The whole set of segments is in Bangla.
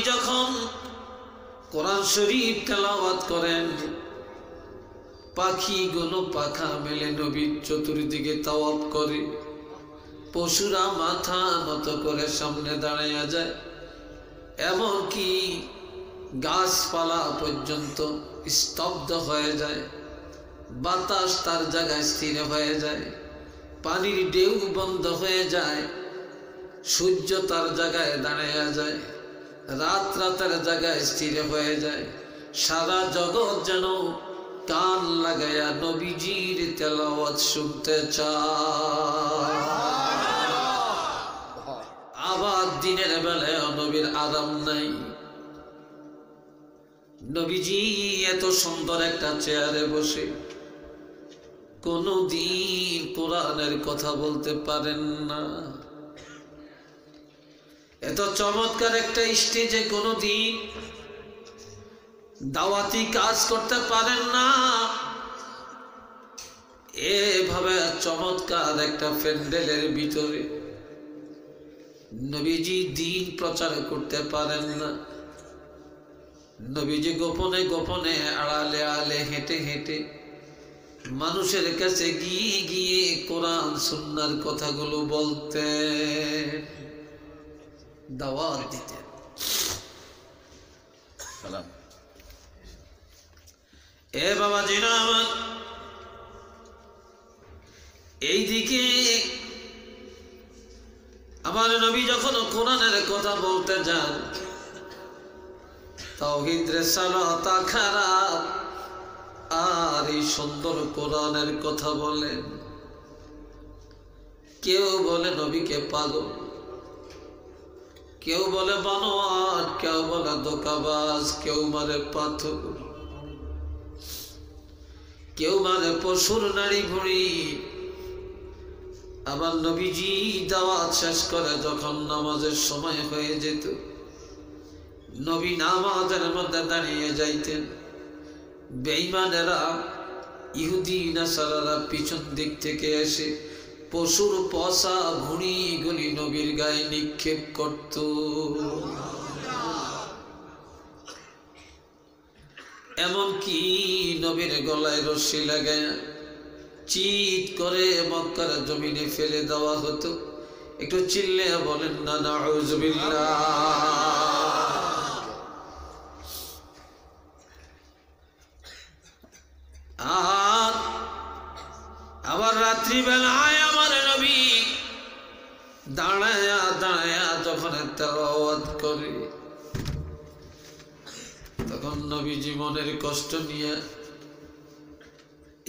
যখন কোরআন শরীফ তেলাওয়াত করেন, পাখিগুলো পাখা মেলে নবীর চতুর্দিকে তাওয়াফ করে, পশুরা মাথা নত করে সামনে দাঁড়াইয়া যায়, এমনকি গাছপালা পর্যন্ত স্তব্ধ হয়ে যায়, বাতাস তার জায়গায় স্থির হয়ে যায়, পানির ঢেউ বন্ধ হয়ে যায়, সূর্য তার জায়গায় দাঁড়াইয়া যায়, রাত রাতের জায়গায় স্থির হয়ে যায়, সারা জগৎ যেন কান লাগাইয়া নবীজির তেলাওয়াত শুনতে চায়। আবার দিনের বেলায় নবীর আরাম নাই। নবীজি এত সুন্দর একটা চেয়ারে বসে কোনদিন কোরআনের কথা বলতে পারেন না। এত চমৎকার একটা স্টেজে কোনদিন দাওয়াতি কাজ করতে পারেন না। এভাবে চমৎকার একটা প্যান্ডেলের ভিতরে নবীজি দিন প্রচার করতে পারেন না। নবীজি গোপনে গোপনে আড়ালে আড়ালে হেঁটে হেঁটে মানুষের কাছে গিয়ে গিয়ে কোরআন সুন্নাহর কথাগুলো বলতেন, দাওয়াত দিতেন। এ বাবা জিনা আমার, এইদিকে আমার নবী যখন কোরআনের কথা বলতে যান, তাওহীদ রিসালাত আখিরাত আর এই সুন্দর কোরআনের কথা বলেন। কেউ বলে নবীকে পাগল, কেউ বলে বানোয়াট, কেউ বলে ধোঁকাবাজ, কেউ মারে পাথর, কেউ মানে পশুর নাড়ি ভুঁড়ি। আমার নবীজি দাওয়াত শেষ করে যখন নামাজের সময় হয়ে যেত, নবী নামাজের মধ্যে দাঁড়িয়ে যাইতেন। বেঈমানেরা, ইহুদি নাসারারা পিছন দিক থেকে এসে পশুর পশা ভুঁড়িগুলি নবীর গায়ে নিক্ষেপ করত। এমনকি নবীর গলায় রশি লাগায় চিৎ করে মক্কার জমিনে ফেলে দেওয়া হতো। একটু চিল্লে বলেন না নাউযুবিল্লাহ। আর আবার রাত্রিবেলায় আমার নবী দাঁড়ায়া দাঁড়ায়া যখন তেলাওয়াত করে, তখন নবী জীবনের কষ্ট নিয়ে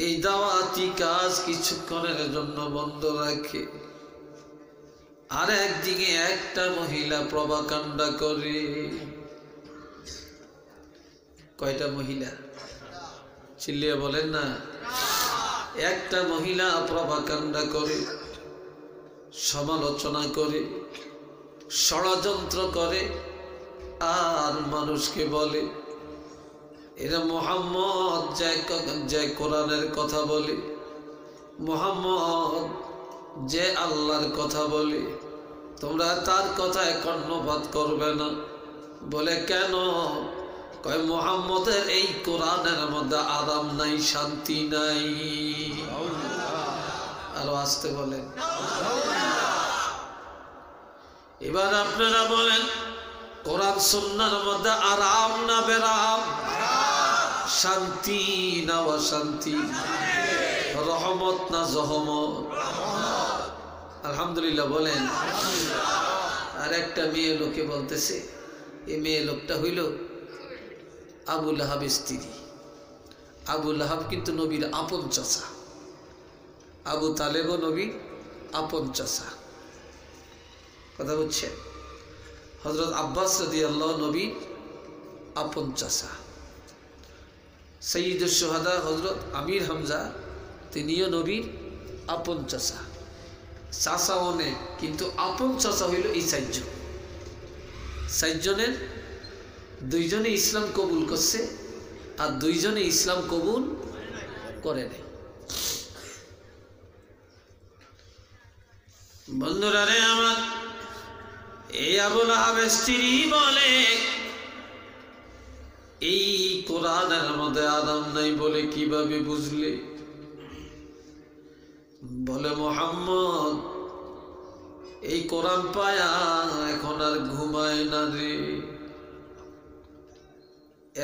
এই দাওয়াতি কাজ কিছুক্ষণের জন্য বন্ধ রাখে। আর একদিকে একটা মহিলা প্রভাকাণ্ডা করে। কয়টা মহিলা? চিল্লিয়ে বলেন না। একটা মহিলা প্রভাকাণ্ডা করে, সমালোচনা করে, ষড়যন্ত্র করে, আর মানুষকে বলে এরা মুহাম্মদ যে কোরআনের কথা বলে, মুহাম্মদ যে আল্লাহর কথা বলে, তোমরা তার কথায় কর্ণপাত করবে না। বলে কেন? কয় মুহাম্মদের এই কোরআনের মধ্যে আরাম নাই, শান্তি নাই। আরো আসতে বলেন। এবার আপনারা বলেন, কোরআন সুন্নাহর মধ্যে আরাম না বেরাম? শান্তি না অশান্তি? রহমত না জহমত? আলহামদুলিল্লাহ বলেন। আর একটা মেয়ে লোকে বলতেছে, এই মেয়ে লোকটা হইল আবু লাহাবের স্ত্রী। আবু লাহাব কিন্তু নবীর আপন চাচা, আবু তালেবও নবীর আপন চাচা। কথা বুঝছে? হযরত আব্বাস রাদিয়াল্লাহু নবীর আপন চাচা। সৈয়দুশ শুহাদা হযরত আমির হামজা, তিনিও নবীর আপন চাচা। চাচা অনেক, কিন্তু আপন চাচা হইল এই চারজন। চারজনের দুইজনে ইসলাম কবুল করছে, আর দুইজনে ইসলাম কবুল করে নাই। বন্ধুরা রে আমার, এই আবু লাহাবের স্ত্রী বলে এই কোরআনের মধ্যে আরাম নাই বলে কিভাবে বুঝলে? বলে মুহাম্মদ এই কোরআন পায়া এখন আর ঘুমায় না রে,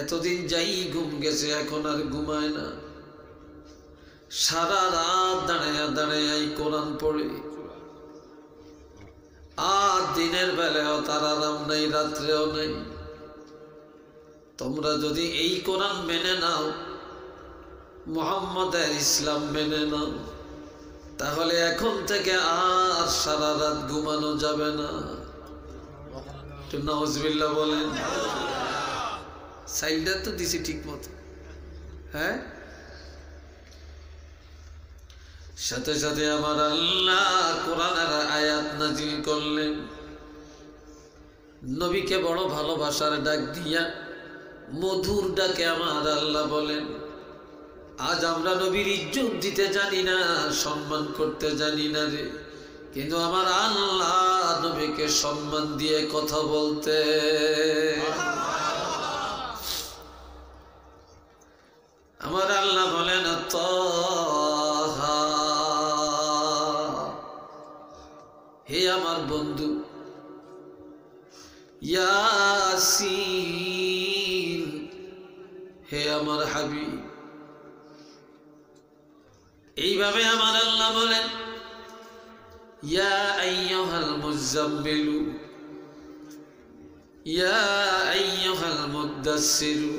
এতদিন যাই ঘুম গেছে এখন আর ঘুমায় না, সারা রাত দাঁড়াইয়া দাঁড়াইয়া এই কোরআন পড়ে, আর দিনের বেলায়ও তার আরাম নাই, রাত্রেও নাই। তোমরা যদি এই কোরআন মেনে নাও, মুহাম্মদের ইসলাম মেনে নাও, তাহলে এখন থেকে আর সারা রাত ঘুমানো যাবে না। একটু নাউজুবিল্লাহ বলেন। সাইলটা তো দিছি ঠিক মতো। হ্যাঁ, সাথে সাথে আমার আল্লাহ কোরআনের আয়াত নাজিল করলেন। নবীকে বড় ভালোবাসার ডাক দিয়া মধুর ডাকে আমার আল্লাহ বলেন, আজ আমরা নবীর ইজ্জত দিতে জানি না, সম্মান করতে জানি না রে, কিন্তু আমার আল্লাহ নবীকে সম্মান দিয়ে কথা বলতে। আমার আল্লাহ বলেন, তাহা, হে আমার বন্ধু, ইয়াসিন, হে আমার হাবিব। এইভাবে আমার আল্লাহ বলেন, ইয়া আইয়ুহাল মুযাম্মিলু, ইয়া আইয়ুহাল মুদ্দাসসিরু।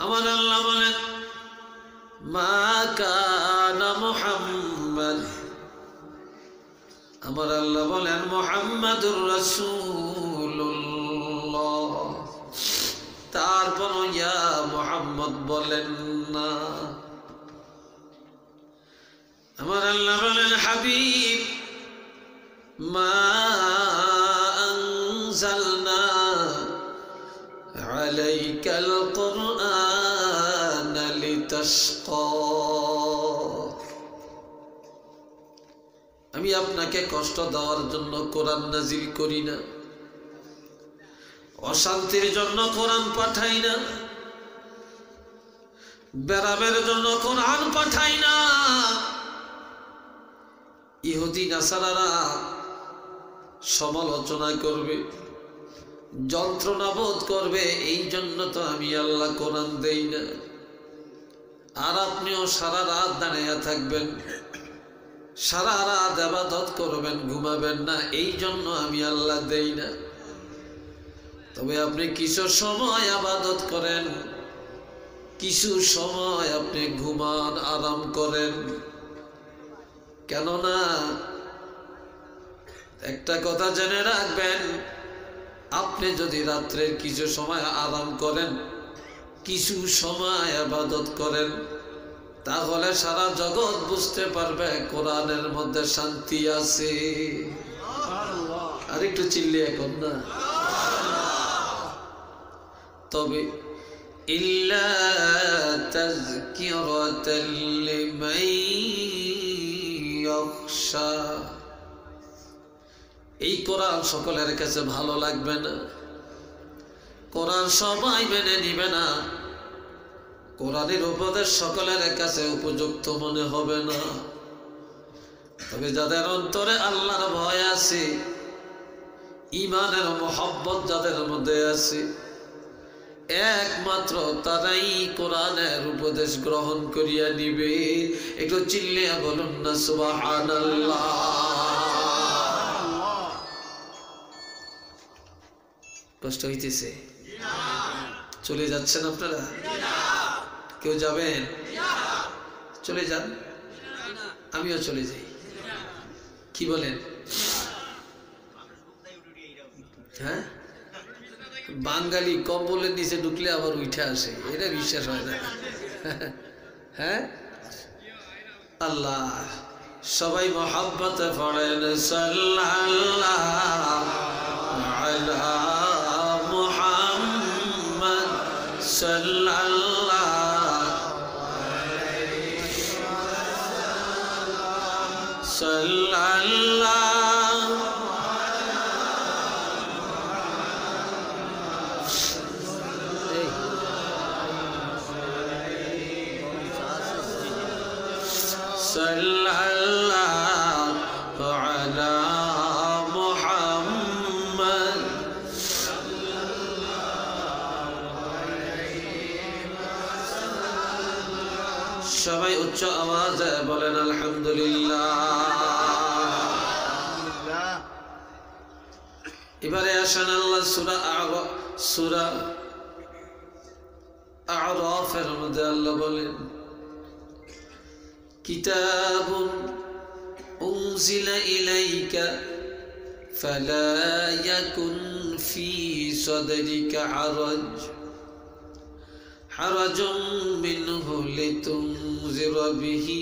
আমার আল্লাহ বলেন, মা কানা মুহাম্মাদ, আমার আল্লাহ বলেন মুহাম্মাদুর রাসূলুল্লাহ, তারপর ইয়া মুহাম্মদ বলেন না। আমার আল্লাহ বলেন, হাবিব, মা আনজালনা আলাইকাল কুরআন লিতাশকা, আমি আপনাকে কষ্ট দেওয়ার জন্য কোরআন নাজিল করি না, অশান্তির জন্য কোরআন পাঠাই না, বেরামের জন্য কোরআন পাঠাই না। ইহুদি নাসারারা সমালোচনা করবে, যন্ত্রণা বোধ করবে, এই জন্য তো আমি আল্লাহ কোরআন দেই না। আর আপনিও সারা রাত দাঁড়িয়ে থাকবেন, সারা রাত ইবাদত করবেন, ঘুমাবেন না, এই জন্য আমি আল্লাহ দেই না। তবে আপনি কিছু সময় ইবাদত করেন, কিছু সময় আপনি ঘুমান, আরাম করেন। কেননা একটা কথা জেনে রাখবেন, আপনি যদি রাত্রের কিছু সময় আরাম করেন, কিছু সময় ইবাদত করেন, তাহলে সারা জগৎ বুঝতে পারবে কোরআনের মধ্যে শান্তি আছে। আর একটু চিল্লিয়ে এখন না। তবে ইল্লা তাযকিরাতাল লিমান ইয়াখশা, এই কোরআন সকলের কাছে ভালো লাগবে না, কোরআন সবাই মেনে নিবে না, কোরআনের উপদেশ সকলের কাছে উপযুক্ত মনে হবে না। তবে যাদের অন্তরে আল্লাহর ভয় আছে, ঈমানের মহব্বত যাদের মধ্যে আছে, একমাত্র তারাই কোরআনের উপদেশ গ্রহণ করিয়া নিবে। একটু চিল্লিয়া বলুন না সুবহানাল্লাহ। কষ্ট হইতেছে? চলে যাচ্ছেন আপনারা? কেউ যাবেন? চলে যান, আমিও চলে যাই। কি বলেন? হ্যাঁ, বাঙালি কম্বলের নিচে ঢুকলে আবার উঠে আসে, এটা বিশ্বাস হয় না। হ্যাঁ, আল্লাহ সবাই মহব্বতে পড়েন সাল্লাল্লাহু আলা মুহাম্মদ সাল্লাল্লাহু সাল্লাল্লাহু আলা মুহাম্মদ সবাই উচ্চ আওয়াজে বলেন আলহামদুলিল্লাহ। এবারে আসেন আল্লাহ সূরা আরাফের মধ্যে আল্লাহ বলেন কিতাবুন উনজিলা ইলাইকা ফালা ইয়াকুন ফি সাদরিকা হারাজুম মিনহু লিতুনজিরা বিহি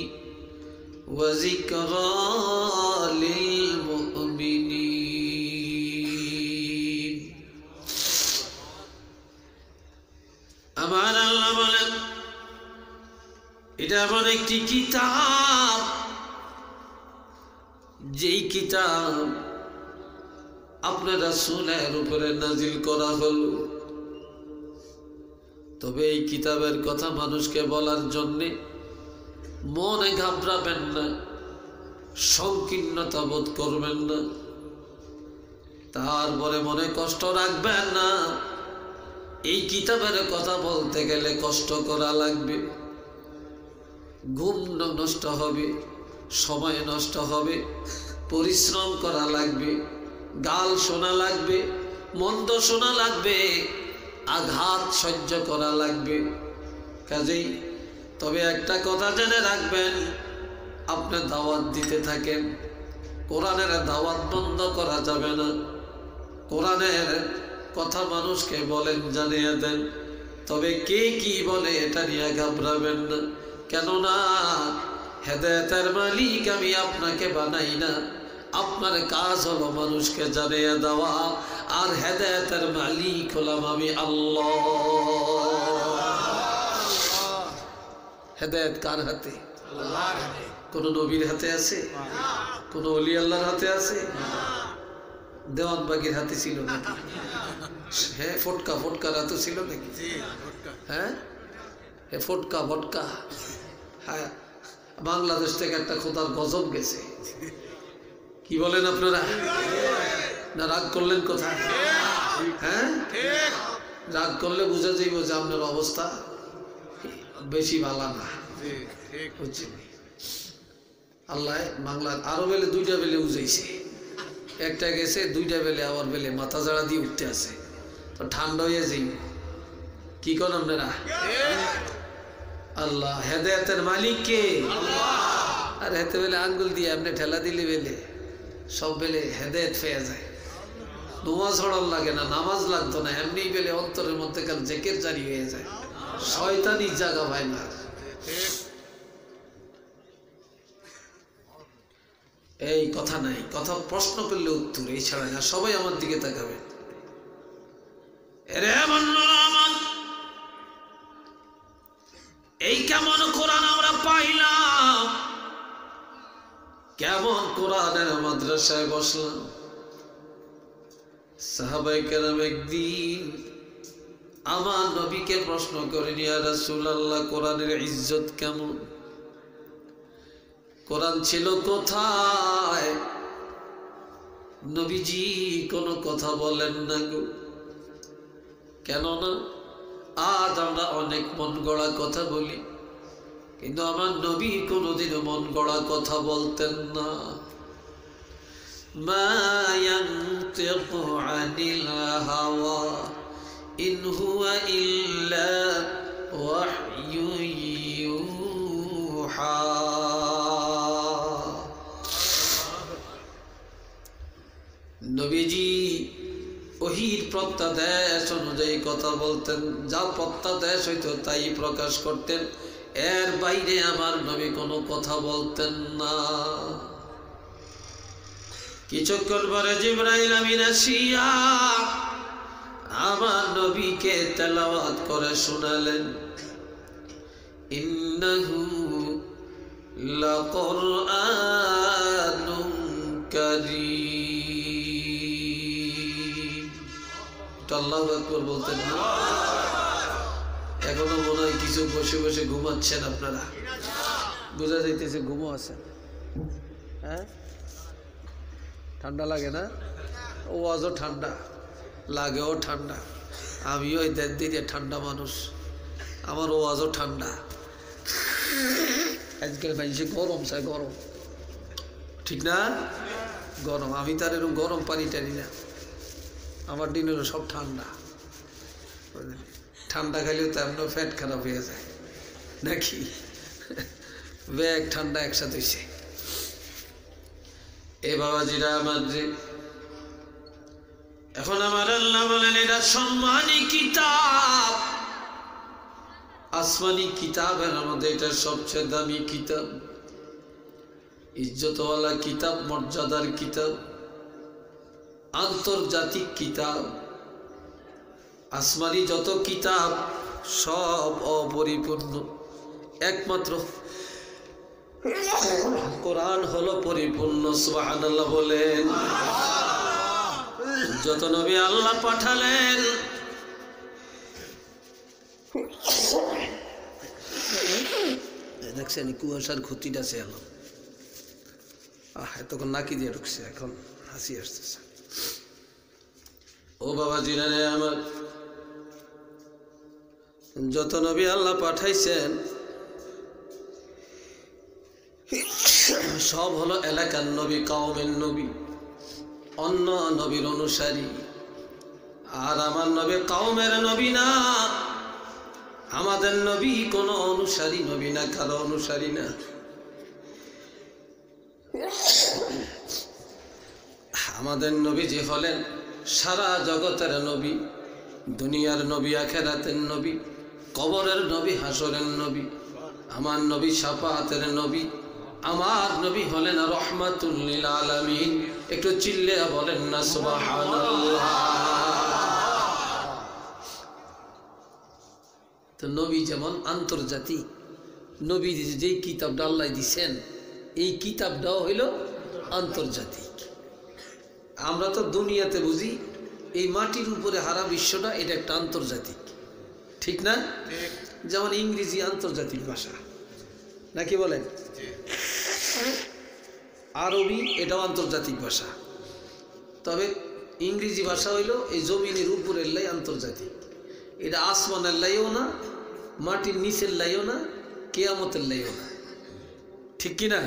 ওয়া যিকরা লিল মুমিনিন। আমার আল্লাহ বলেন এটা এমন একটি কিতাব, যেই কিতাব আপনার রাসূলের উপরে নাজিল করা হলো। তবে এই কিতাবের কথা মানুষকে বলার জন্যে মনে ঘাবড়াবেন না, সংকীর্ণতা বোধ করবেন না, তারপরে মনে কষ্ট রাখবেন না। এই কিতাবের কথা বলতে গেলে কষ্ট করা লাগবে, ঘুম নষ্ট হবে, সময় নষ্ট হবে, পরিশ্রম করা লাগবে, গাল শোনা লাগবে, মন্দ শোনা লাগবে, আঘাত সহ্য করা লাগবে। কাজেই তবে একটা কথা জেনে রাখবেন, আপনি দাওয়াত দিতে থাকেন, কোরআনের দাওয়াত বন্ধ করা যাবে না। কোরআনের কথা মানুষকে বলেন, জানিয়ে দেন। তবে কে কি বলে এটা নিয়ে ঘাবড়াবেন না, কেননা হেদায়েতের মালিক আমি আপনাকে বানাই না। আপনার কাজ হলো মানুষকে জানিয়ে দেওয়া, আর হেদায়েতের মালিক হলাম আমি আল্লাহ। হেদায়েত কার হাতে? আল্লাহর হাতে। কোন নবীর হাতে আছে? কোন ওলি আল্লাহর হাতে আছে? দেওয়ানবাগির হাতে ছিল নাকি? হ্যাঁ, ফটকার হাতে ছিল নাকি? হ্যাঁ, ফটকা। হ্যাঁ, বাংলাদেশ থেকে একটা খোদার গজব গেছে। কি বলেন আপনারা? না রাগ করলেন কোথায়? হ্যাঁ, রাগ করলে বুঝা যাইব যে আপনার অবস্থা বেশি ভালো না। বুঝছেন? আল্লাহ বাংলা আরো বেলে দুইটা বেলে উজাইছে, একটা গেছে, দুইটা বেলে আবার বেলে মাথা জাড়া দিয়ে উঠতে আছে, তো ঠান্ডা হয়ে যাই। কি করেন আপনারা? আল্লাহ হেদায়েতের মালিক কে? আর হেতে বেলে আঙ্গুল দিয়ে আপনি ঠেলা দিলে বেলে সব বেলে হেদায়েত পেয়ে যায়। নামাজ পড়ার লাগে না, নামাজ লাগতো না, এমনি বেলে অন্তরের মধ্যে কাল জেকের জারি হয়ে যায়, শয়তানি জায়গা হয় না। এই কথা নাই, কথা প্রশ্ন করলে উত্তর, এই ছাড়া না। সবাই আমার দিকে তাকাবে। এই কেমন কোরআন আমরা পাইলাম, কেমন কোরআনের মাদ্রাসায় বসলাম। সাহাবায়ে কেরাম একদিন আমার নবীকে প্রশ্ন করেন, ইয়া রাসূলুল্লাহ, কোরআনের ইজ্জত কেমন? কোরআন ছিল কোথায়? নবীজি কোনো কথা বলেন না গো। কেননা আজ আমরা অনেক মন গড়া কথা বলি, কিন্তু আমার নবী কোনোদিনও মন গড়া কথা বলতেন না। মা ইয়ানতিকু আনিল হাওয়া ইন হুয়া ইল্লা ওয়াহয়ুন ইউহা। নবীজি ওহির প্রত্যাদেশ অনুযায়ী কথা বলতেন, যা প্রত্যাদেশ হইতো তাই প্রকাশ করতেন, এর বাইরে আমার নবী কোনো কথা বলতেন না। কিছুক্ষণ পরে জিবরাইল আমিন আসিয়া আমার নবীকে তেলাওয়াত করে শোনালেন, ইন্নাহু লাকুরআনুন কারীম। আল্লাহু আকবার বলতেন না? এখনো মনে হয় কিছু বসে বসে ঘুমাচ্ছেন আপনারা। বোঝা যাইতেছে ঘুমো আছে। হ্যাঁ, ঠান্ডা লাগে না? ওয়াজও ঠান্ডা লাগেও ঠান্ডা। আমিও এই দেড় দিনে ঠান্ডা মানুষ, আমার ওয়াজও ঠান্ডা। আজকাল মানুষে গরম চাই, গরম, ঠিক না? গরম। আমি তার এরকম গরম পানি টানি না, আমার দিনের সব ঠান্ডা। ঠান্ডা খাইলেও তো আপনার পেট খারাপ হয়ে যায় নাকি? ব্যাগ ঠান্ডা একসাথে হয়েছে। এ বাবাজিরা আমার যে, এখন আমার আল্লাহ বলেন এটা সম্মানী কিতাব, আসমানি কিতাবের মধ্যে এটা সবচেয়ে দামি কিতাব, ইজ্জতওয়ালা কিতাব, মর্যাদার কিতাব, আন্তর্জাতিক কিতাব। আসমানি যত কিতাব সব অপরিপূর্ণ, একমাত্র কোরআন হলো পরিপূর্ণ। সুবহানাল্লাহ বলেন। যত নবী আল্লাহ পাঠালেন দেখছেন কুয়াশার ক্ষতিটা সে এলাম, এতক্ষণ নাকি দিয়ে ঢুকছে, এখন হাসি আসতেছে। ও বাবা জিরানে আমার, যত নবী আল্লাহ পাঠাইছেন সব হলো এলাকার নবী, কওমের নবী, অন্য নবীর অনুসারী। আর আমার নবী কওমের নবী না, আমাদের নবী কোনো অনুসারী নবী না, কারো অনুসারী না। আমাদের নবী যে হলেন সারা জগতের নবী, দুনিয়ার নবী, আখিরাতের নবী, কবরের নবী, হাসরের নবী। আমার নবী শাফাআতের নবী, আমার নবী হলেন রহমাতুল লিল আলামিন। একটু চিল্লে বলেন না সুবহানাল্লাহ। তো নবী যেমন আন্তর্জাতিক, নবী যেই কিতাবটা আল্লাহ দিছেন এই কিতাবটাও হইল আন্তর্জাতিক। আমরা তো দুনিয়াতে বুঝি এই মাটির উপরে হারা বিশ্বটা, এটা একটা আন্তর্জাতিক, ঠিক না? যেমন ইংরেজি আন্তর্জাতিক ভাষা নাকি বলেন, আরবি এটাও আন্তর্জাতিক ভাষা। তবে ইংরেজি ভাষা হইল এই জমিনের উপরের লাই আন্তর্জাতিক, এটা আসমানের লাইও না, মাটির নিচের লাইও না, কিয়ামতের লাইও না, ঠিক কিনা?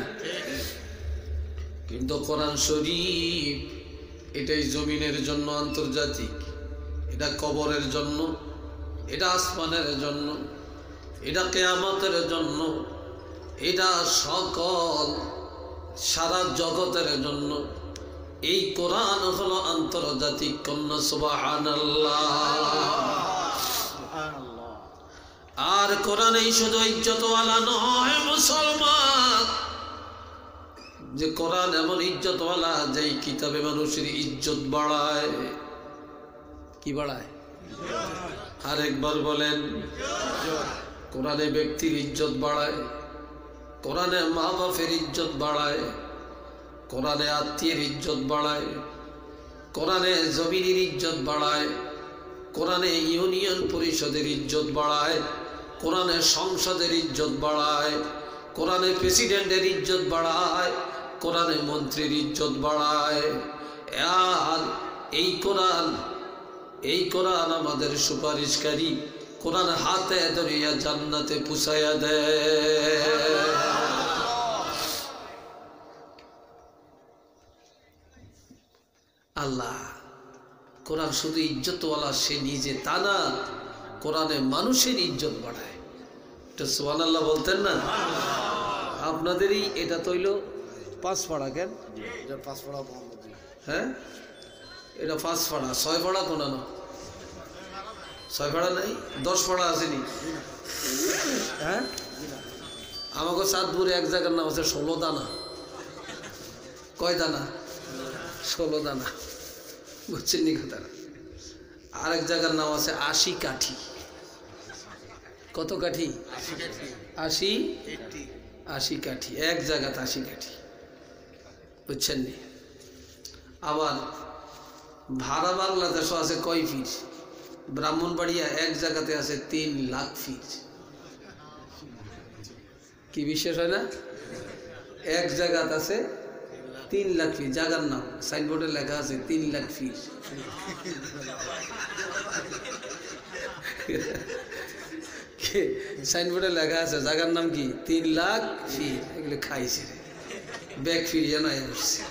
কিন্তু কোরআন শরীফ এটাই জমিনের জন্য আন্তর্জাতিক, এটা কবরের জন্য, এটা আসমানের জন্য, এটা কিয়ামতের জন্য, এটা সকল সারা জগতের জন্য। এই কোরআন হলো আন্তর্জাতিক। কন্যা সুবহানাল্লাহ। আর কোরআন এই শুধু ইজ্জতওয়ালা নয় মুসলমান, যে কোরআন এমন ইজ্জতওয়ালা যেই কিতাবে মানুষের ইজ্জত বাড়ায়। কি বাড়ায়? আরেকবার বলেন। কোরআনে ব্যক্তির ইজ্জত বাড়ায়, কোরআনে মা বাপের ইজ্জত বাড়ায়, কোরআনে আত্মীয়ের ইজ্জত বাড়ায়, কোরআনে জমিনের ইজ্জত বাড়ায়, কোরআনে ইউনিয়ন পরিষদের ইজ্জত বাড়ায়, কোরআনে সংসদের ইজ্জত বাড়ায়, কোরআনে প্রেসিডেন্টের ইজ্জত বাড়ায়, কোরআনে মন্ত্রীর ইজ্জত বাড়ায়। আর এই কোরআন আমাদের সুপারিশকারী, কোরআন হাতে ধরিয়া জান্নাতে পুষাইয়া দেয়। আল্লাহ কোরআন শুধু ইজ্জতওয়ালা সে নিজে তা না, কোরআনে মানুষের ইজ্জত বাড়ায়। এটা সুবহানাল্লাহ বলতেন না? আপনাদেরই এটা তৈল পাঁচপাড়া। কেন পাঁচপাড়া? হ্যাঁ, এটা পাঁচপাড়া। ছয়পাড়া কোনো না, ছয়পাড়া নাই, 10 পাড়া আসেনি। হ্যাঁ, আমাকে চাঁদপুরে এক জায়গার নাম আছে 16 দানা। কয় দানা? 16 দানা, বুঝছেন নি কথাটা? আরেক জায়গার নাম আছে 80 কাঠি। কত কাঠি? 80 কাঠি, এক জায়গাতে 80 কাঠি, বুঝছেন নি? আবার ভাড়া বাংলাদেশও আছে কয় ফিট? ব্রাহ্মণবাড়িয়া এক জায়গাতে আছে 3 লাখ ফিট। কি বিশ্বাস হয় না? এক জায়গাত আছে 3 লাখ ফি, জায়গার নাম সাইনবোর্ডে লেখা আছে 3 লাখ ফি। সাইনবোর্ডে লেখা আছে জায়গার নাম কি 3 লাখ ফি। এগুলো খাইছে রে, ব্যাগ ফিরিয়ে নাই বসছে।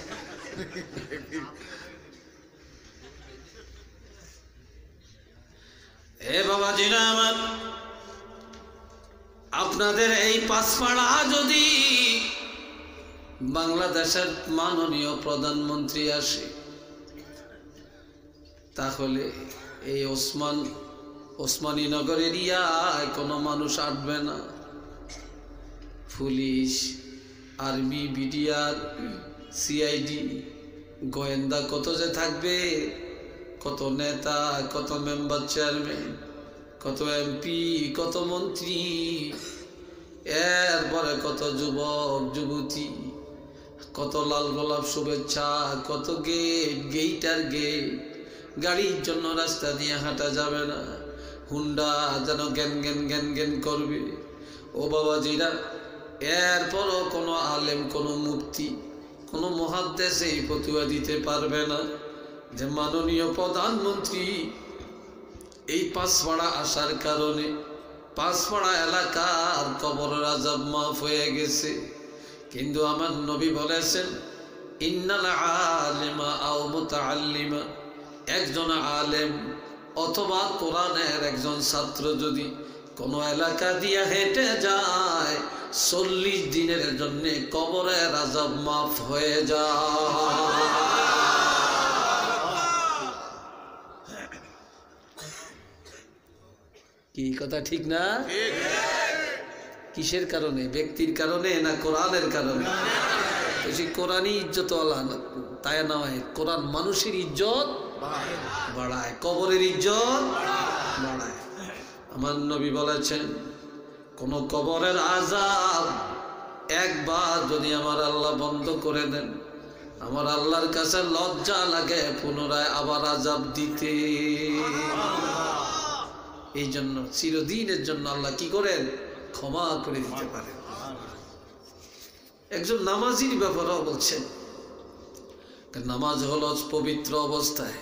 এ বাবাজিরা আমার, আপনাদের এই পাঁচপাড়া যদি বাংলাদেশের মাননীয় প্রধানমন্ত্রী আসে, তাহলে এই ওসমানী নগর এরিয়ায় কোনো মানুষ আটবে না। পুলিশ, আর্মি, বিডিআর, সিআইডি, গোয়েন্দা কত যে থাকবে, কত নেতা, কত মেম্বার চেয়ারম্যান, কত এমপি, কত মন্ত্রী, এরপরে কত যুবক যুবতী, কত লাল গোলাপ শুভেচ্ছা, কত গেট আর গেট। গাড়ির জন্য রাস্তা দিয়ে হাঁটা যাবে না, হুন্ডা যেন জ্ঞান জ্ঞান জ্ঞান জ্ঞান করবে। ও বাবাজিরা, এরপরও কোনো আলেম, কোনো মুফতি, কোনো মুহাদ্দিস এই ফতোয়া দিতে পারবে না যে মাননীয় প্রধানমন্ত্রী এই পাঁচপাড়া আসার কারণে পাঁচপাড়া এলাকার কবরের আযাব মাফ হয়ে গেছে। কিন্তু আমার নবী বলেছেন, ইন্নাল আলিমা আও মুতাআল্লিমা, একজন আলেম অথবা কোরআনের একজন ছাত্র যদি কোনো এলাকা দিয়ে হেঁটে যায়, 40 দিনের জন্য কবরের আযাব মাফ হয়ে যায়। কি কথা ঠিক না? কিসের কারণে? ব্যক্তির কারণে না কোরআনের কারণে? কোরআনই ইজ্জত তাই নয়, কোরআন মানুষের ইজ্জত বাড়ায়, কবরের ইজ্জত বাড়ায়। আমার নবী বলেছেন, কোন কবরের আযাব একবার যদি আমার আল্লাহ বন্ধ করে দেন, আমার আল্লাহর কাছে লজ্জা লাগে পুনরায় আবার আযাব দিতে। এই জন্য চিরদিনের জন্য আল্লাহ কি করেন? ক্ষমা করে দিতে পারেন। একজন নামাজির ব্যাপারেও বলছেন, নামাজ হলো পবিত্র অবস্থায়,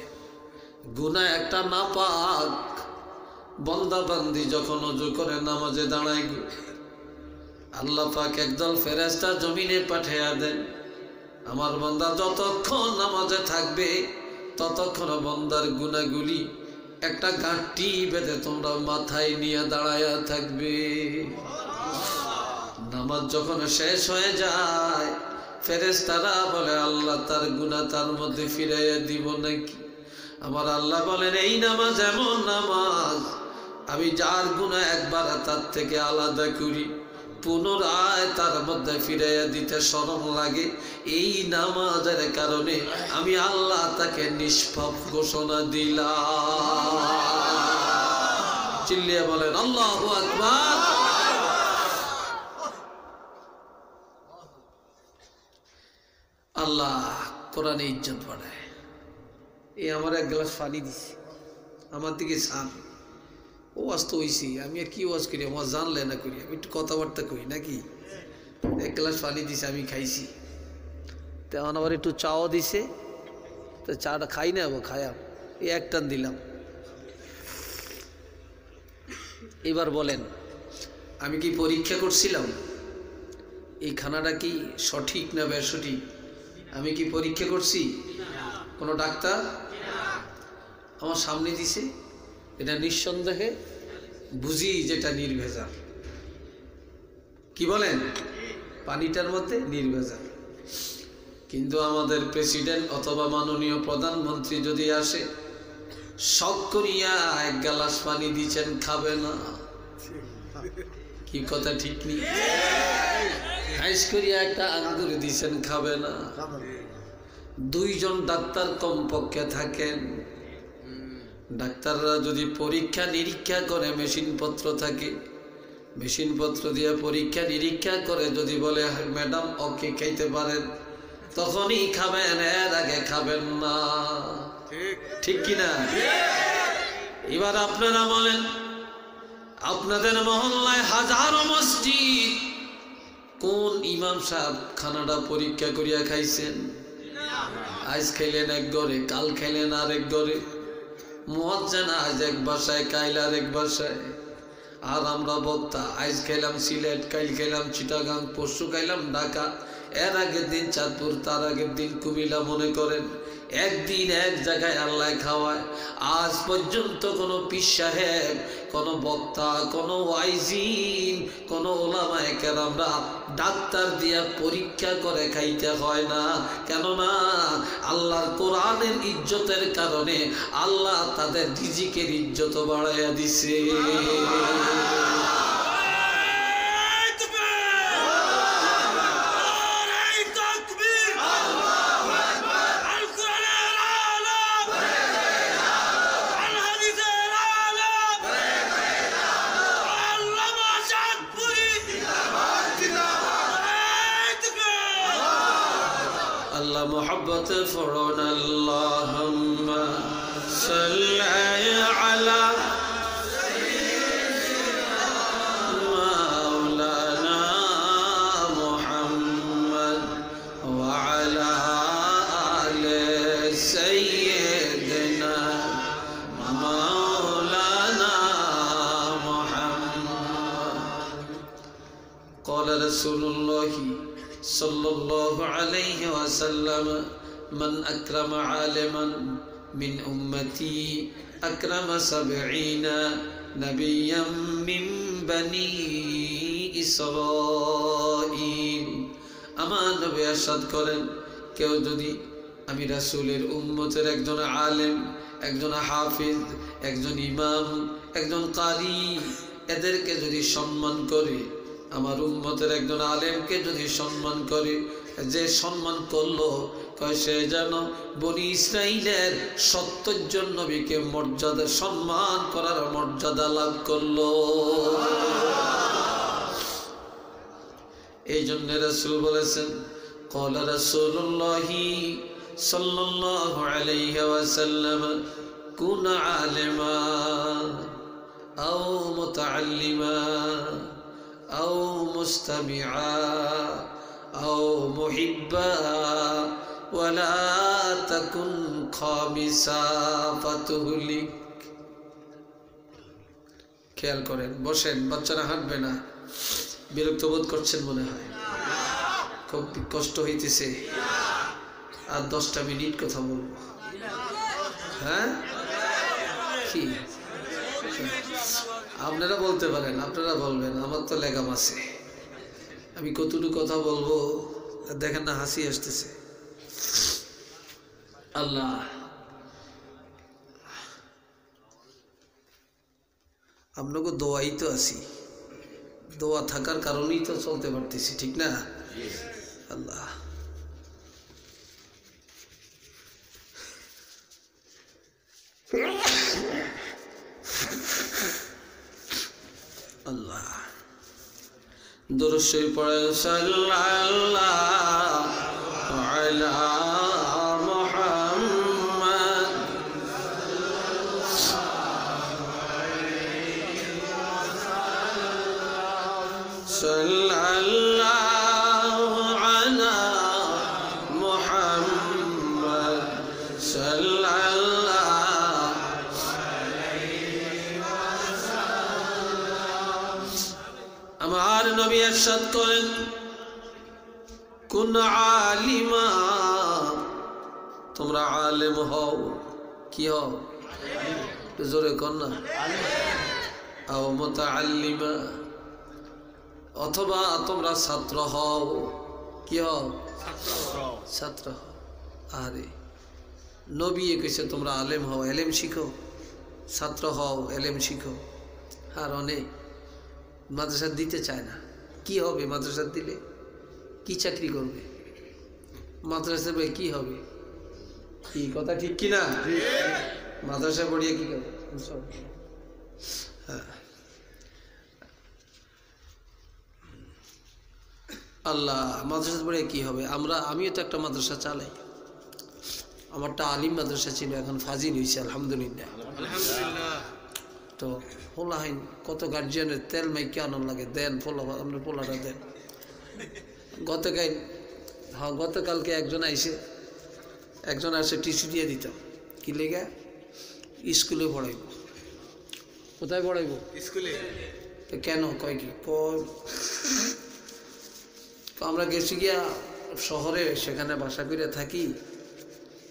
গুনাহ একটা নাপাক বান্দা বান্দি যখন ওযু করে নামাজে দাঁড়ায়, আল্লাহ পাক একদল ফেরেশতা জমিনে পাঠিয়ে দেন, আমার বান্দা যতক্ষণ নামাজে থাকবে ততক্ষণ বান্দার গুনাহগুলি একটা গাঁটি বেঁধে তোমরা মাথায় নিয়ে দাঁড়ায়া থাকবে। নামাজ যখন শেষ হয়ে যায়, ফেরেশতারা বলে, আল্লাহ তার গুনাহ তার মধ্যে ফিরাইয়া দিব নাকি? আমার আল্লাহ বলেন, এই নামাজ এমন নামাজ, আমি যার গুনাহ একবার তার থেকে আলাদা করি, পুনরায় তার মধ্যে ফিরাইয়া দিতে শরম লাগে। এই নামাজের কারণে আমি আল্লাহ তাকে নিষ্পাপ ঘোষণা দিলাম। চিল্লিয়ে বলেন আল্লাহু আকবার। আল্লাহ কোরআনে ইজ্জত বাড়ায়। এই আমার এক গ্লাস পানি দিছে, আমার দিকে সান, ও ওয়াজ তো হইছি, আমি আর কি ওয়াজ করি, আমার জানলে না করি, আমি একটু কথাবার্তা করি নাকি। এক গ্লাস পানি দিছে, আমি খাইছি, তেমন আবার একটু চাও দিছে, তো চাটা খাই না, খায়াম, এই এক টান দিলাম। এবার বলেন, আমি কি পরীক্ষা করছিলাম এই খানাটা কি সঠিক না বেসঠিক? আমি কি পরীক্ষা করছি? কোনো ডাক্তার আমার সামনে দিছে, এটা নিঃসন্দেহে বুঝি যেটা নির্ভেজাল। কি বলেন? পানিটার মধ্যে নির্ভেজাল। কিন্তু আমাদের প্রেসিডেন্ট অথবা মাননীয় প্রধানমন্ত্রী যদি আসে, শখ করিয়া এক গ্লাস পানি দিচ্ছেন, খাবে না। কি কথা ঠিক নেই? হাইস করিয়া একটা আঙ্গুর দিচ্ছেন, খাবে না। 2 জন ডাক্তার কমপক্ষে থাকেন। ডাক্তাররা যদি পরীক্ষা নিরীক্ষা করে, মেশিনপত্র থাকে, মেশিনপত্র দিয়ে পরীক্ষা নিরীক্ষা করে যদি বলে ম্যাডাম ওকে খাইতে পারেন, তখনই খাবেন, এর আগে খাবেন না। ঠিক কিনা? এবার আপনারা বলেন, আপনাদের মহল্লায় হাজারো মসজিদ, কোন ইমাম সাহেব খানাটা পরীক্ষা করিয়া খাইছেন? আজ খাইলেন এক ঘরে, কাল খাইলেন আরেক ঘরে, মুয়াজ্জিন আজ এক বাসায়, কাল আরেক বাসায়। আর আমরা বক্তা, আজ খাইলাম সিলেট, কাল খাইলাম চিটাগাং, পরশু খাইলাম ঢাকা, এর আগের দিন চাঁদপুর, তার আগের দিন কুমিল্লা। মনে করেন একদিন এক জায়গায় আল্লাহ খাওয়ায়। আজ পর্যন্ত কোনো পীর সাহেব, কোনো বক্তা, কোনো ওয়াইজিন, কোনো ওলামায়ে কেরামরা ডাক্তার দিয়া পরীক্ষা করে খাইতে হয় না। কেননা আল্লাহর কোরআনের ইজ্জতের কারণে আল্লাহ তাদের রিজিকের ইজ্জত বাড়াইয়া দিছে। मोहब्बत फरोन अल्लाहुम्मा सल्ली अला मौलाना मुहम्मद व अला आले सय्यिदना मौलाना मुहम्मद। قال رسول الله صلى الله عليه وسلم من أكرم عالما من أمتي أكرم 70 نبيا من بني إسرائيل। আমার নবী ইরশাদ করেন, কেউ যদি আমি রাসূলের উম্মতের একজন আলেম, একজন হাফিজ, একজন ইমাম, একজন কারি, এদেরকে যদি সম্মান করে, আমার উম্মতের একজন আলেমকে যদি সম্মান করে, যে সম্মান করলো সে যেন বনি ইসরাইলের 70 জন নবীকে মর্যাদা, সম্মান করার মর্যাদা লাভ করলো। এই জন্য রাসূল বলেছেন, قال رسول الله صلى الله عليه وسلم كن عالما أو متعلما أو مستمعا أو محبا ولا تكن خامسا فتهلك। খেয়াল করেন, বসেন, বাচ্চারা হাঁটবে না, বিরক্ত বোধ করছেন মনে হয়, খুব কষ্ট হইতেছে। আর 10টা মিনিট কথা বলবো। হ্যাঁ, কি আপনারা বলতে পারেন, আপনারা বলবেন, আমার তো লেগাম আছে, আমি কতটুকু কথা বলবো। দেখেন না হাসি আসতেছে। আল্লাহ, আপনাকে দোয়াই তো আছি, দোয়া থাকার কারণেই তো চলতে পারতেছি, ঠিক না? আল্লাহ, আল্লাহ দরুদ শরীফ পড়ে, সাল্লাল্লাহু আলা মুহাম্মদ সাল্লাল্লাহু আলা মুহাম্মদ সাল্লাল্লাহু। আমার নবী ইরশাদ করেন, কুন আলিমা, তোমরা আলেম হও। কি হও? জোরে কর না। আও মুতাআল্লিমা, অথবা তোমরা ছাত্র হও। কি হও? ছাত্র হও। আরে নবী কইছে তোমরা আলেম হও, এলেম শিখো, ছাত্র হও, এলেম শিখো। আর অনেক মাদ্রাসা দিতে চায় না। কি হবে মাদ্রাসা দিলে? কি চাকরি করবে মাদ্রাসা? ভাই কি হবে? কি কথা ঠিক কি না? মাদ্রাসা পড়িয়ে কি করবে? আল্লাহ, মাদ্রাসা পড়িয়ে কি হবে? আমিও তো একটা মাদ্রাসা চালাই। আমারটা আলিম মাদ্রাসা ছিল, এখন ফাজিল হয়েছে, আলহামদুলিল্লাহ। তো পোলাহাইন কত গার্জিয়ানের তেল মাইকে আনার লাগে, দেন পোলা, আপনার পোলাটা দেন। গতকালকে একজন আসে টিসি দিয়ে দিতাম কি লেগে স্কুলে পড়াইব কোথায় পড়াইব স্কুলে কেন কয় কি আমরা গেছি গিয়া শহরে সেখানে বাসা করে থাকি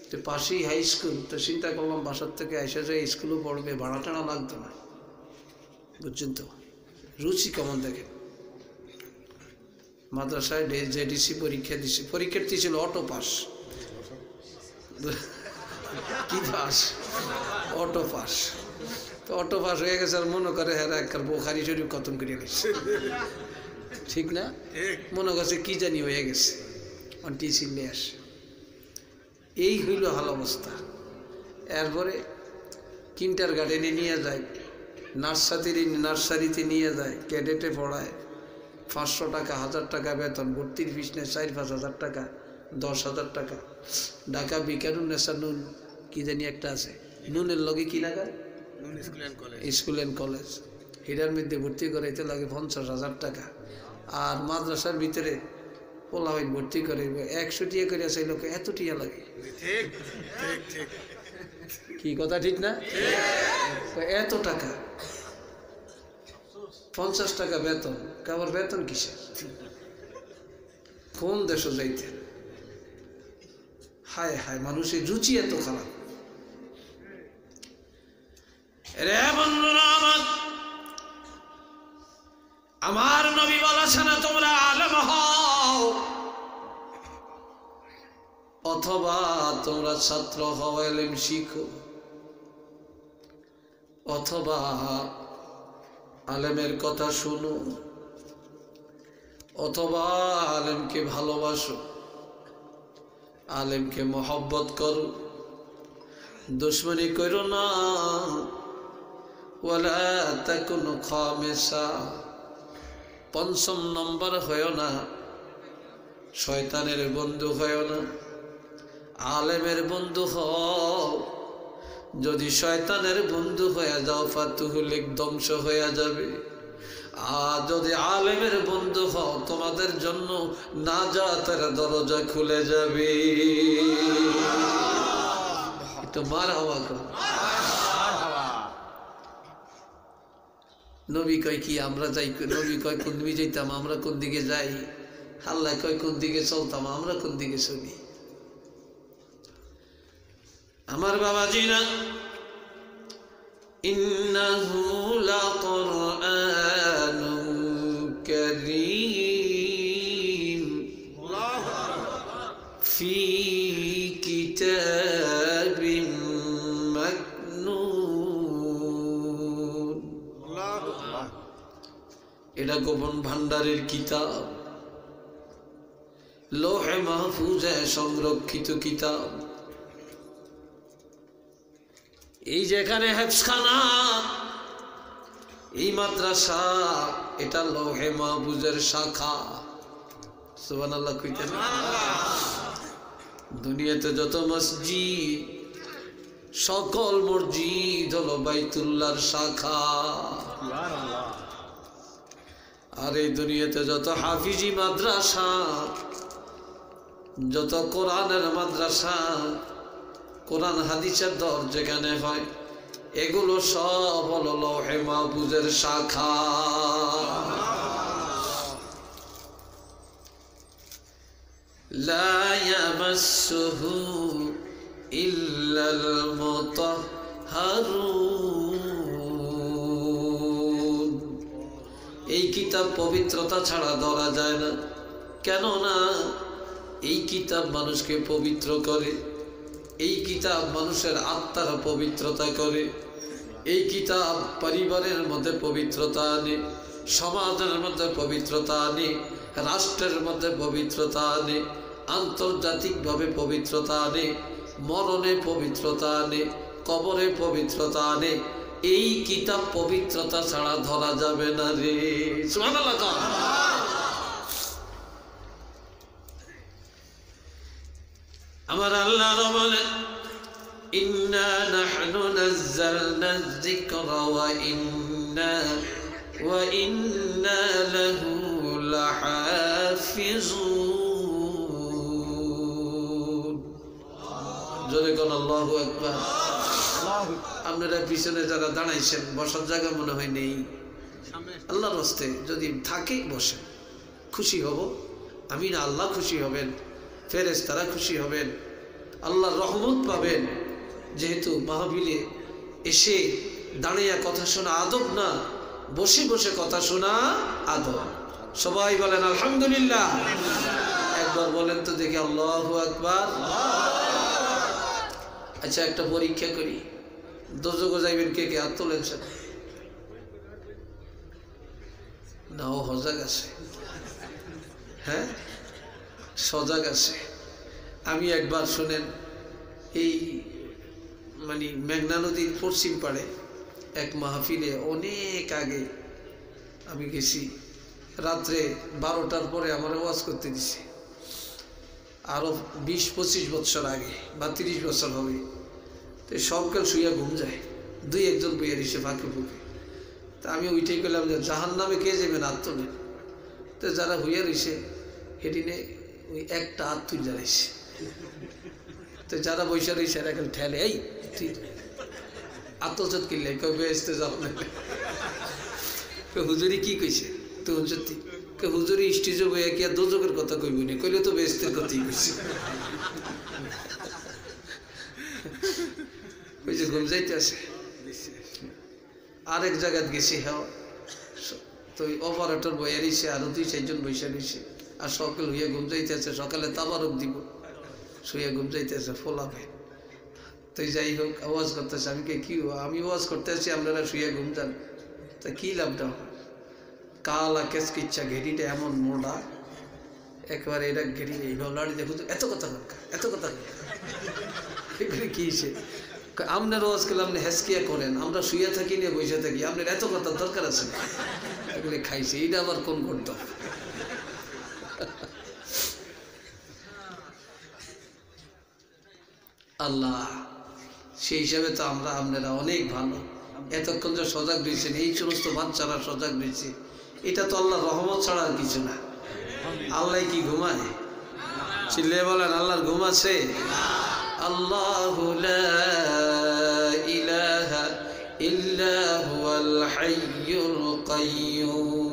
তো পাশেই হাই স্কুল তো চিন্তা করলাম বাসার থেকে এসে যে স্কুলও পড়বে ভাড়া টাড়া লাগতো না বুঝছেন তো রুচি কেমন দেখেন মাদ্রাসায় জেডিসি পরীক্ষার্থী ছিল অটো পাস কি পাস অটো পাস তো অটো পাস হয়ে গেছে আর মনে করে হ্যাঁ একবার বোখারি শরীফ খতম করে গেছে ঠিক না মনে করছে কি জানি হয়ে গেছে টিসি নিয়ে আসে এই হইল হাল অবস্থা এরপরে কিন্টার গার্ডেনে নিয়ে যায় নার্সারিতে নিয়ে যায় ক্যাডেটে পড়ায় 500 টাকা 1000 টাকা বেতন ভর্তির ফিস নেয় 4-5 হাজার টাকা 10,000 টাকা ঢাকা বিকারুন্নেসা নুন কি জানি একটা আছে নুনের লগে কি লাগায় স্কুল অ্যান্ড কলেজ হিরার মধ্যে ভর্তি করাইতে লাগে 50,000 টাকা আর মাদ্রাসার ভিতরে পোলাওয়াইন ভর্তি করে 100 টিয়া করে চাইল এত টিয়া লাগে কি কথা ঠিক না এত টাকা 50 টাকা বেতন কাবার বেতন কিসের কোন দেশে যাইতে হায় হায় মানুষের রুচি এত খারাপ রে বন্ধুরা আমার নবী বলেছেন তোমরা আলেম হও অথবা তোমরা ছাত্র হও ইলম শিখো অথবা আলেমের কথা শুনো অথবা আলেমকে ভালোবাসো আলেমকে মহব্বত করো দুশ্মনী করো না ওয়ালা তাকুনু খামিসা 5ম নম্বর হয়ো না শয়তানের বন্ধু হয়ো না আলেমের বন্ধু হও যদি শয়তানের বন্ধু হয়ে যাও ফাতুহুলিক ধ্বংস হয়ে যাবে আর যদি আলেমের বন্ধু হও তোমাদের জন্য নাজাতের দরজা খুলে যাবে তো মারহাবা কর নবী কয় কি আমরা যাই নবী কয় কোন দিকে যাইতাম আমরা কোন দিকে যাই আল্লাহ কয় কোন দিকে চলতাম আমরা কোন দিকে চলি আমার বাবাজিরা ইন্নাহু লাকুরআনুন কারীম ফি কিতাবিন মাকনুন এটা গোপন ভান্ডারের কিতাব লৌহে মাহফুজে সংরক্ষিত কিতাব এই যেখানে হেফজখানা এই মাদ্রাসা এটা লৌহে মাহফুজের শাখা সুবহানাল্লাহ কইতেন দুনিয়াতে যত মসজিদ সকল মসজিদ হলো বাইতুল্লাহর শাখা আর এই দুনিয়াতে যত হাফিজি মাদ্রাসা যত কোরআনের মাদ্রাসা কোরআন হাদিসের দর যেখানে হয় এগুলো সব হলো লৌহে মাহফুজের শাখা লা ইয়ামাসসুহু ইল্লাল মুতাহহারুন এই কিতাব পবিত্রতা ছাড়া ধরা যায় না কেননা এই কিতাব মানুষকে পবিত্র করে এই কিতাব মানুষের আত্মার পবিত্রতা করে এই কিতাব পরিবারের মধ্যে পবিত্রতা আনে সমাজের মধ্যে পবিত্রতা আনে রাষ্ট্রের মধ্যে পবিত্রতা আনে আন্তর্জাতিকভাবে পবিত্রতা আনে মরণে পবিত্রতা আনে কবরে পবিত্রতা আনে এই কিতাব পবিত্রতা ছাড়া ধরা যাবে না রে সুবহানাল্লাহ আমার আল্লাহ বলেন ইন্না নাহনু নাযালনা যিকরা ওয়া ইন্না লাহু লাহাফিজুন। জোরে কোন আল্লাহু আকবার। আপনারা পিছনে যারা দাঁড়াইছেন বসার জায়গা মনে হয় নেই, আল্লাহর রাস্তে যদি থাকে বসেন, খুশি হব। আমিন। আল্লাহ খুশি হবেন, ফেরেশতারা খুশি হবেন, আল্লাহর রহমত পাবেন। যেহেতু মাহফিলে এসে দাঁড়িয়ে কথা শোনা আদব না, বসে বসে কথা শোনা আদব। সবাই বলেন আলহামদুলিল্লাহ। একবার বলেন তো দেখি আল্লাহু আকবার। আচ্ছা, একটা পরীক্ষা করি, দোজখে যাইবেন কে কে? হাত তোলেন। না, ও সজাগ আছে। হ্যাঁ, সজাগ আছে। আমি একবার শোনেন, এই মানে মেঘনা নদীর পশ্চিম পাড়ে এক মাহফিলে অনেক আগে আমি গেছি। রাত্রে 12টার পরে আমার ওয়াজ করতে দিছে, আরো 20-25 বছর আগে বা 30 বছর হবে। তো সবকাল শুইয়া ঘুম যায়, 2-1 বইয়া দিছে ফাঁকে ফুঁকে। তা আমি ওইটাই করলাম যে জাহান নামে কে যাবে না তোলেন। তো যারা হইয়া রয়েছে হেঁটিনে ওই একটা হাত তুই দাঁড়াইছে। তো যারা বৈশা রয়েছে এখন ঠেলে, এই আত্মচত কিনলে কেউ বেসতে যাও না। হুজুরি কি কইছে? তো সত্যি হুজুরি স্টেজে বইয়া কি আর দোজকের কথা কইবি না, কইলে তো বেসতের কথাই কইছে। কইছে ঘুম যাইতে আছে। আরেক জায়গায় গেছি, হ্যাঁ, তো ওই অপারেটর বইয়া রয়েছে, আরো 2-4 জন বৈশা রয়েছে। আর সকাল হইয়া ঘুম যাইতে আছে, সকালে তাবারক দিব, শুইয়া ঘুম যাইতে আছে ফোলাবে। তো যাই হোক, আওয়াজ করতেছে। আমি কি আমি আওয়াজ করতে আছি, আপনারা শুয়ে ঘুম যান, তা কি লাভটা? কালা কেসকিচ্ছা ঘেটিটা এমন মোড়া, একবার এটা ঘেটি এইভাবে লাড়ি দেখো, এত কথা দরকার, এত কথা এখানে কি সে আপনার আওয়াজ করলে আপনি হেসকিয়া করেন, আমরা শুয়ে থাকি নিয়ে বসে থাকি, আপনার এত কথার দরকার আছে? এগুলি খাইছে, এটা আবার কোন করতো? আল্লাহ, সেই হিসাবে তো আপনারা অনেক ভালো। এতক্ষণ যে সজাগ রয়েছেন, এই সমস্ত বাচ্চারা সজাগ রয়েছে, এটা তো আল্লাহর রহমত ছাড়া আর কিছু না। আল্লাহ কি ঘুমায়? চিল্লিয়ে বলেন আল্লাহর ঘুম আছে? আল্লাহু লা ইলাহা ইল্লা হুয়াল হাইয়ুল কাইয়্যুম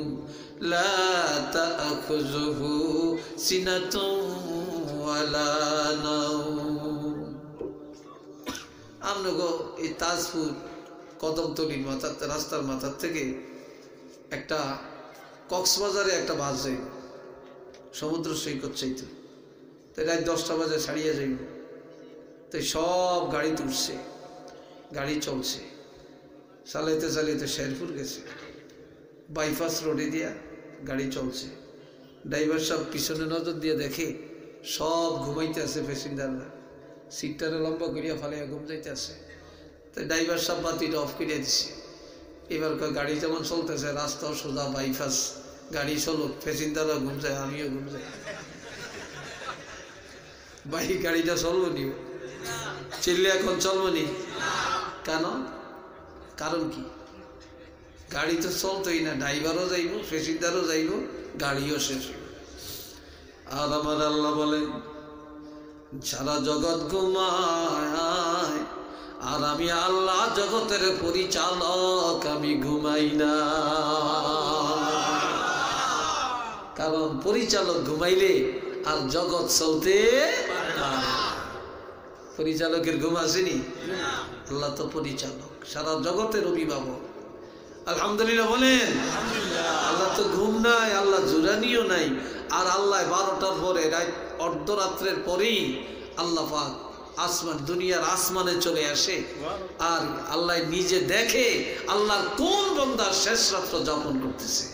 লা তা'খুযুহু সিনাতুন ওয়ালা নাওম। আমনগো এই তাজপুর কদমতলির মাথার রাস্তার মাথার থেকে একটা কক্সবাজারে একটা বাস যাইব, সমুদ্র সৈকত চাইতে। তো রাত 10টা বাজে ছাড়িয়ে যাইব। তো সব গাড়ি তুলছে, গাড়ি চলছে, চালাইতে চালাইতে শেরপুর গেছে, বাইপাস রোডে দিয়া গাড়ি চলছে। ড্রাইভার সব পিছনে নজর দিয়ে দেখে সব ঘুমাইতে আছে প্যাসেঞ্জাররা, সিটটারে লম্বা করিয়া ফালাইয়া ঘুম যাইতে আছে। তো ড্রাইভার সব বাতিটা অফ করিয়া দিছে। এবার গাড়ি যেমন চলতেছে, রাস্তাও সোজা, বাইপাস, গাড়ি চলুক, প্যাসেঞ্জাররা ঘুম যায়, আমিও ঘুম যাই। ভাই গাড়িটা চলবো নি? চিল্লে এখন চলবো নি? কেন? কারণ কি? গাড়ি তো চলতোই না, ড্রাইভারও যাইব, প্যাসেঞ্জারও যাইব, গাড়িও শেষ হইব। আর আমার আল্লাহ বলেন, সারা জগৎ ঘুমায় আর আমি আল্লাহ জগতের পরিচালক, আমি ঘুমাই না। কারণ পরিচালক ঘুমাইলে আর জগৎ চলতে পারে না। পরিচালকের ঘুম আসেনি? আল্লাহ তো পরিচালক, সারা জগতের অভিভাবক। আলহামদুলিল্লাহ বলেন। আল্লাহ তো ঘুম নাই, আল্লাহ জুরানিও নাই। আর আল্লাহ 12টার পরে, রাত অর্ধরাত্রের পরেই আল্লাহ পাক আসমান, দুনিয়ার আসমানে চলে আসে। আর আল্লাহ নিজে দেখে আল্লাহর কোন বান্দা শেষ রাত্র যাপন করতেছে।